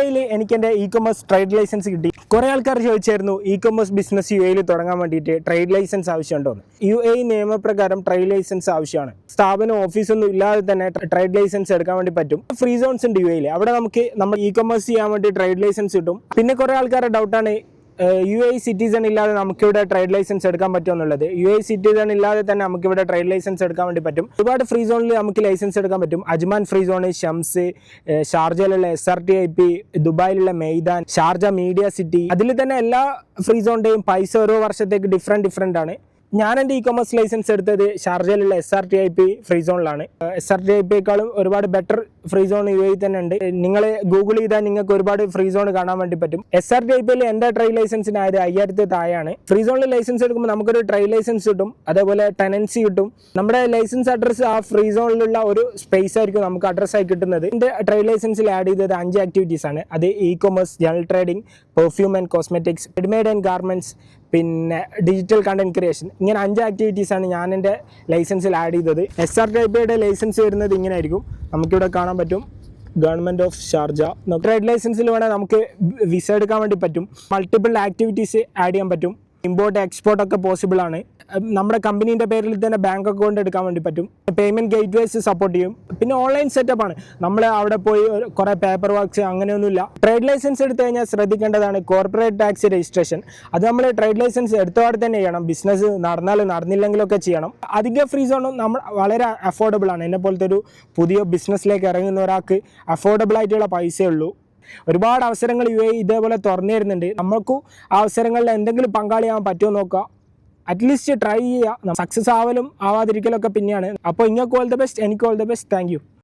എയിൽ എനിക്ക് എൻ്റെ ഇ കൊമേഴ്സ് ട്രേഡ് ലൈസൻസ് കിട്ടി. കുറേ ആൾക്കാർ ചോദിച്ചായിരുന്നു ഇ കൊമേഴ്സ് ബിസിനസ് യു എയിൽ തുടങ്ങാൻ വേണ്ടിയിട്ട് ട്രേഡ് ലൈസൻസ് ആവശ്യമുണ്ടോ എന്ന്. യു എ നിയമപ്രകാരം ട്രേഡ് ലൈസൻസ് ആവശ്യമാണ്. സ്ഥാപനം ഓഫീസൊന്നും ഇല്ലാതെ തന്നെ ട്രേഡ് ലൈസൻസ് എടുക്കാൻ വേണ്ടി പറ്റും. ഫ്രീ സോൺസ് ഉണ്ട് യു എയിൽ. അവിടെ നമുക്ക് നമ്മൾ ഇ കൊമേഴ്സ് ചെയ്യാൻ വേണ്ടി ട്രേഡ് ലൈസൻസ് കിട്ടും. പിന്നെ കുറേ ആൾക്കാരുടെ ഡൗട്ടാണ് യു എ സിറ്റിസൺ ഇല്ലാതെ നമുക്കിവിടെ ട്രേഡ് ലൈസൻസ് എടുക്കാൻ പറ്റുമോ എന്നുള്ളത്. യു എ സിറ്റിസൺ ഇല്ലാതെ തന്നെ നമുക്കിവിടെ ട്രേഡ് ലൈസൻസ് എടുക്കാൻ വേണ്ടി പറ്റും. ഒരുപാട് ഫ്രീ സോണിൽ നമുക്ക് ലൈസൻസ് എടുക്കാൻ പറ്റും. അജ്മാൻ ഫ്രീ സോൺ, ഷംസ്, ഷാർജയിലുള്ള SRTIP, ദുബായിലുള്ള മെയ്ദാൻ, ഷാർജ മീഡിയ സിറ്റി, അതിൽ തന്നെ എല്ലാ ഫ്രീ സോണിൻ്റെയും പൈസ ഓരോ വർഷത്തേക്ക് ഡിഫറെൻ്റ് ആണ്. ഞാൻ എൻ്റെ ഇ കൊമേഴ്സ് ലൈസൻസ് എടുത്തത് ഷാർജയിലുള്ള SRTIP ഫ്രീ സോണിലാണ്. SRTIPയേക്കാളും ഒരുപാട് better free zone U A തന്നെ ഉണ്ട്. നിങ്ങൾ ഗൂഗിൾ ചെയ്താൽ നിങ്ങൾക്ക് ഒരുപാട് ഫ്രീ സോൺ കാണാൻ വേണ്ടി പറ്റും. SRTIPയിൽ എൻ്റെ ട്രേഡ് ലൈസൻസിനായത് 5000 താഴെയാണ്. ഫ്രീ സോണിൽ ലൈസൻസ് എടുക്കുമ്പോൾ നമുക്കൊരു ട്രേഡ് ലൈസൻസ് കിട്ടും, അതേപോലെ ടെനൻസി കിട്ടും. നമ്മുടെ ലൈസൻസ് അഡ്രസ്സ് ആ ഫ്രീ സോണിലുള്ള ഒരു സ്പേസ് ആയിരിക്കും നമുക്ക് അഡ്രസ്സായി കിട്ടുന്നത്. എൻ്റെ ട്രേഡ് ലൈസൻസിൽ ആഡ് ചെയ്തത് 5 ആക്ടിവിറ്റീസ് ആണ്. അത് E commerce, general trading, perfume and cosmetics, readymade and garments, പിന്നെ ഡിജിറ്റൽ കണ്ടന്റ് ക്രിയേഷൻ. ഇങ്ങനെ 5 ആക്ടിവിറ്റീസാണ് ഞാൻ എൻ്റെ ലൈസൻസിൽ ആഡ് ചെയ്തത്. SRTIPയുടെ ലൈസൻസ് വരുന്നത് ഇങ്ങനെ ആയിരിക്കും. നമുക്കിവിടെ കാണാൻ പറ്റും, ഗവൺമെൻറ് ഓഫ് ഷാർജ. ട്രേഡ് ലൈസൻസിൽ വേണേൽ നമുക്ക് വിസ എടുക്കാൻ വേണ്ടി പറ്റും. മൾട്ടിപ്പിൾ ആക്ടിവിറ്റീസ് ആഡ് ചെയ്യാൻ പറ്റും. ഇമ്പോർട്ട് എക്സ്പോർട്ട് ഒക്കെ പോസിബിൾ ആണ്. നമ്മുടെ കമ്പനീൻ്റെ പേരിൽ തന്നെ ബാങ്ക് അക്കൗണ്ട് എടുക്കാൻ വേണ്ടി പറ്റും. പേയ്മെൻറ്റ് ഗേറ്റ്വേസ് സപ്പോർട്ട് ചെയ്യും. പിന്നെ ഓൺലൈൻ സെറ്റപ്പാണ്. നമ്മൾ അവിടെ പോയി കുറേ പേപ്പർ വർക്ക്സ് അങ്ങനെയൊന്നുമില്ല. ട്രേഡ് ലൈസൻസ് എടുത്തു കഴിഞ്ഞാൽ ശ്രദ്ധിക്കേണ്ടതാണ് കോർപ്പറേറ്റ് ടാക്സ് രജിസ്ട്രേഷൻ. അത് നമ്മൾ ട്രേഡ് ലൈസൻസ് എടുത്തപാടെ തന്നെ ചെയ്യണം. ബിസിനസ് നടന്നാലും നടന്നില്ലെങ്കിലൊക്കെ ചെയ്യണം. അധിക ഫ്രീ സോണും നമ്മൾ വളരെ അഫോർഡബിൾ ആണ്. എന്നെ പോലത്തെ ഒരു പുതിയ ബിസിനസ്സിലേക്ക് ഇറങ്ങുന്ന ഒരാൾക്ക് അഫോർഡബിൾ ആയിട്ടുള്ള പൈസയേ ഉള്ളൂ. ഒരുപാട് അവസരങ്ങൾ യു എ ഇതേപോലെ തുറന്നു തരുന്നുണ്ട്. നമ്മൾക്കും ആ അവസരങ്ങളിൽ എന്തെങ്കിലും പങ്കാളിയാവാൻ പറ്റുമോ നോക്കുക. അറ്റ്ലീസ്റ്റ് ട്രൈ ചെയ്യുക. സക്സസ് ആവലും ആവാതിരിക്കലൊക്കെ പിന്നെയാണ്. അപ്പോൾ നിങ്ങൾക്ക് ഓൾ ദ ബെസ്റ്റ്, എനിക്ക് all the best. Thank you.